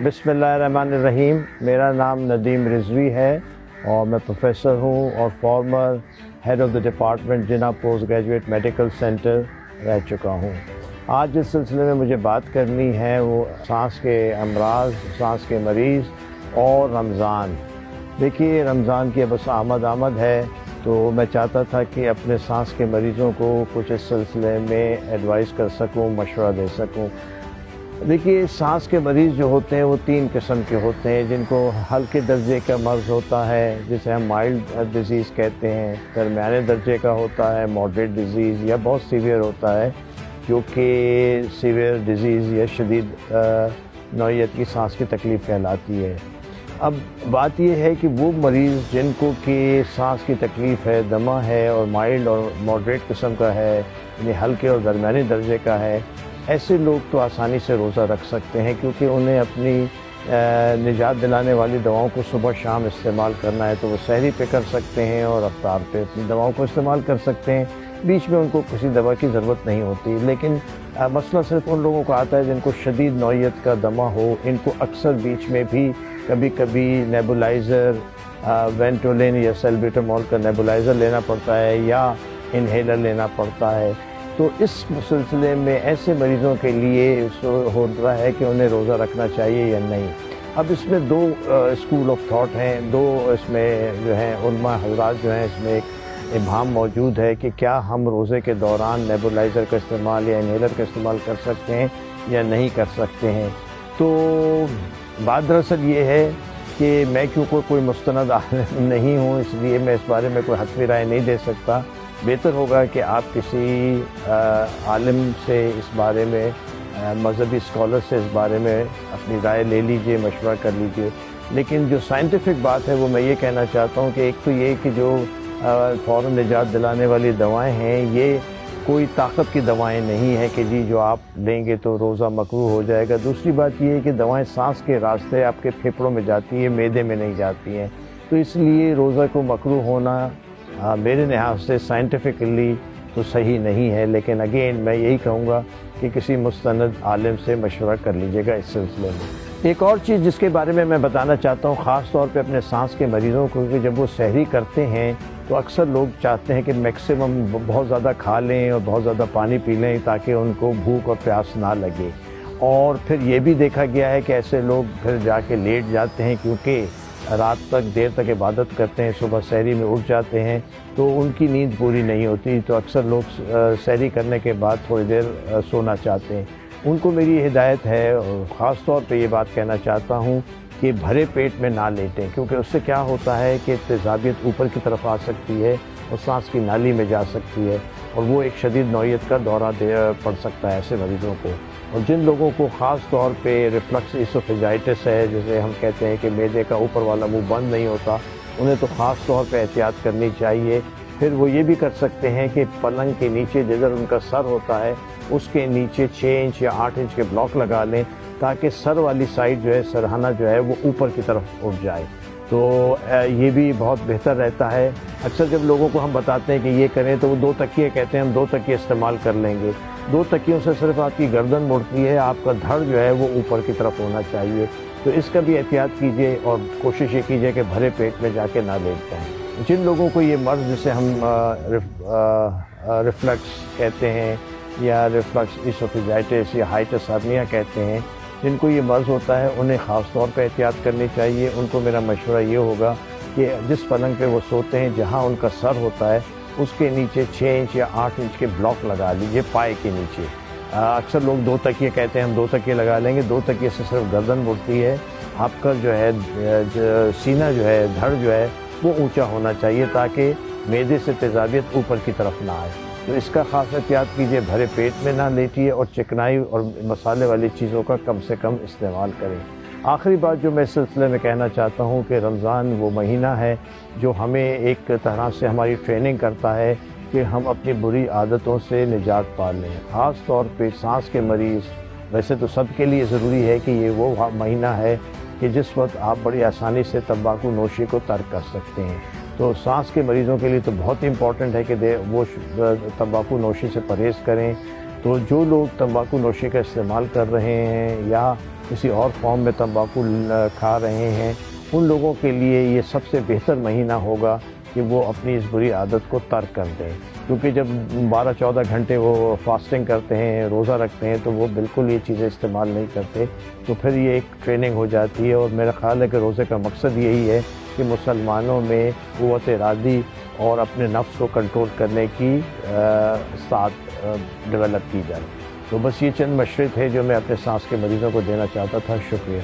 बिस्मिल्लाहिर्रहमानिर्रहीम। मेरा नाम नदीम रिजवी है और मैं प्रोफेसर हूँ और farmer head of the department Jinnah post graduate medical centre रह चुका हूँ। आज जिस सिलसिले में मुझे बात करनी है वो सांस के अमराज, सांस के मरीज़ और रमज़ान। देखिए, रमज़ान की बस आमद है, तो मैं चाहता था कि अपने सांस के मरीज़ों को कुछ इस सिलसिले में एडवाइस कर सकूं, मशवरा दे सकूं। देखिए, सांस के मरीज़ जो होते हैं वो 3 किस्म के होते हैं, जिनको हल्के दर्जे का मर्ज़ होता है जिसे हम माइल्ड डिज़ीज़ कहते हैं, दरमियाने दर्जे का होता है मॉडरेट डिज़ीज़, या बहुत सीवियर होता है जो कि सीवियर डिज़ीज़ या शदीद नौइयत की सांस की तकलीफ़ कहलाती है। अब बात यह है कि वो मरीज़ जिनको कि सांस की तकलीफ़ है, दमा है और माइल्ड और मॉडरेट किस्म का है, यानी हल्के और दरमियाने दर्जे का है, ऐसे लोग तो आसानी से रोज़ा रख सकते हैं, क्योंकि उन्हें अपनी निजात दिलाने वाली दवाओं को सुबह शाम इस्तेमाल करना है, तो वो सहरी पे कर सकते हैं और अफ्तार पे अपनी दवाओं को इस्तेमाल कर सकते हैं। बीच में उनको किसी दवा की ज़रूरत नहीं होती। लेकिन मसला सिर्फ उन लोगों को आता है जिनको शदीद नौइयत का दमा हो। इनको अक्सर बीच में भी कभी कभी नेबुलाइज़र, वेंटोलिन या सल्ब्यूटामॉल का नेबुलाइज़र लेना पड़ता है या इन्हेलर लेना पड़ता है। तो इस सिलसिले में ऐसे मरीज़ों के लिए होता है कि उन्हें रोज़ा रखना चाहिए या नहीं। अब इसमें 2 स्कूल ऑफ थॉट हैं, 2 इसमें जो हैं उलमा हज़रात जो हैं, इसमें एक इब्हाम मौजूद है कि क्या हम रोज़े के दौरान नेबुलाइज़र का इस्तेमाल या इन्हेलर का इस्तेमाल कर सकते हैं या नहीं कर सकते हैं। तो बात दरअसल ये है कि मैं क्योंकि कोई मुस्तनद आलिम नहीं हूँ, इसलिए मैं इस बारे में कोई हतमी राय नहीं दे सकता। बेहतर होगा कि आप किसी आलिम से इस बारे में, मज़हबी स्कॉलर से इस बारे में अपनी राय ले लीजिए, मशवरा कर लीजिए। लेकिन जो साइंटिफिक बात है वो मैं ये कहना चाहता हूँ कि एक तो ये कि जो फ़ौरन निजात दिलाने वाली दवाएं हैं, ये कोई ताकत की दवाएं नहीं है कि जी जो आप लेंगे तो रोज़ा मकरूह हो जाएगा। दूसरी बात ये है कि दवाएं सांस के रास्ते आपके फेफड़ों में जाती हैं, मैदे में नहीं जाती हैं, तो इसलिए रोज़ा को मकरूह होना मेरे लिहाज से साइंटिफिकली तो सही नहीं है। लेकिन अगेन मैं यही कहूँगा कि किसी मुस्तनद आलिम से मशवरा कर लीजिएगा इस सिलसिले में। एक और चीज़ जिसके बारे में मैं बताना चाहता हूँ, ख़ास तौर पे अपने सांस के मरीज़ों को, कि जब वो सहरी करते हैं तो अक्सर लोग चाहते हैं कि मैक्सिमम बहुत ज़्यादा खा लें और बहुत ज़्यादा पानी पी लें ताकि उनको भूख और प्यास ना लगे। और फिर ये भी देखा गया है कि ऐसे लोग फिर जाके लेट जाते हैं, क्योंकि रात तक देर तक इबादत करते हैं, सुबह सहरी में उठ जाते हैं, तो उनकी नींद पूरी नहीं होती। तो अक्सर लोग सहरी करने के बाद थोड़ी देर सोना चाहते हैं। उनको मेरी हिदायत है, और ख़ास तौर पे ये बात कहना चाहता हूँ कि भरे पेट में ना लेटें, क्योंकि उससे क्या होता है कि तेज़ाबियत ऊपर की तरफ आ सकती है और सांस की नाली में जा सकती है, और वो एक शदीद नौइयत का दौरा पड़ सकता है ऐसे मरीज़ों को। और जिन लोगों को ख़ास तौर पे रिफ्लक्स इसोफेजाइटिस है, जिसे हम कहते हैं कि मैदे का ऊपर वाला मुंह बंद नहीं होता, उन्हें तो ख़ास तौर पे एहतियात करनी चाहिए। फिर वो ये भी कर सकते हैं कि पलंग के नीचे जिधर उनका सर होता है उसके नीचे 6 इंच या 8 इंच के ब्लॉक लगा लें, ताकि सर वाली साइड जो है, सरहाना जो है, वो ऊपर की तरफ उठ जाए। तो ये भी बहुत बेहतर रहता है। अक्सर जब लोगों को हम बताते हैं कि ये करें तो वो 2 तकिए कहते हैं, हम 2 तकिए इस्तेमाल कर लेंगे। 2 तकियों से सिर्फ आपकी गर्दन मुड़ती है, आपका धड़ जो है वो ऊपर की तरफ होना चाहिए। तो इसका भी एहतियात कीजिए और कोशिश ये कीजिए कि भरे पेट में जाके ना लेट जाएँ। जिन लोगों को ये मर्ज़ जिसे हम रिफ्लक्स कहते हैं या रिफ्लक्स इसोफेजाइटिस या हाइटिस हर्निया कहते हैं, जिनको ये मर्ज़ होता है, उन्हें ख़ास तौर पे एहतियात करनी चाहिए। उनको मेरा मशवरा ये होगा कि जिस पलंग पे वो सोते हैं, जहाँ उनका सर होता है, उसके नीचे 6 इंच या 8 इंच के ब्लॉक लगा लीजिए पाए के नीचे। अक्सर लोग 2 तकिए कहते हैं, हम 2 तकिए लगा लेंगे। 2 तकिए से सिर्फ गर्दन मुड़ती है, आपका जो है सीना जो है, धड़ जो है, वो ऊंचा होना चाहिए ताकि मैदे से तेज़ाबियत ऊपर की तरफ ना आए। तो इसका ख़ास एहतियात कीजिए, भरे पेट में ना लेटिए और चिकनाई और मसाले वाली चीज़ों का कम से कम इस्तेमाल करें। आखिरी बात जो मैं इस सिलसिले में कहना चाहता हूँ कि रमज़ान वो महीना है जो हमें एक तरह से हमारी ट्रेनिंग करता है कि हम अपनी बुरी आदतों से निजात पा लें। ख़ास तौर पे सांस के मरीज़, वैसे तो सब के लिए ज़रूरी है कि ये वो महीना है कि जिस वक्त आप बड़ी आसानी से तंबाकू नोशी को तर्क कर सकते हैं। तो सांस के मरीज़ों के लिए तो बहुत इम्पॉर्टेंट है कि वो तंबाकू नोशी से परहेज़ करें। تو جو لوگ تمباکو نوشی کا استعمال کر رہے ہیں یا کسی اور فارم میں تمباکو کھا رہے ہیں، ان لوگوں کے لیے یہ سب سے بہتر مہینہ ہوگا کہ وہ اپنی اس بری عادت کو ترک کر دیں، کیونکہ جب 12-14 گھنٹے وہ فاسٹنگ کرتے ہیں، روزہ رکھتے ہیں، تو وہ بالکل یہ چیزیں استعمال نہیں کرتے، تو پھر یہ ایک ٹریننگ ہو جاتی ہے۔ اور میرا خیال ہے کہ روزے کا مقصد یہی ہے کہ مسلمانوں میں قوت ارادی اور اپنے نفس کو کنٹرول کرنے کی استعداد ڈیولپ کی جائے۔ تو بس یہ چند مشورے تھے جو میں اپنے سانس کے مریضوں کو دینا چاہتا تھا۔ شکریہ۔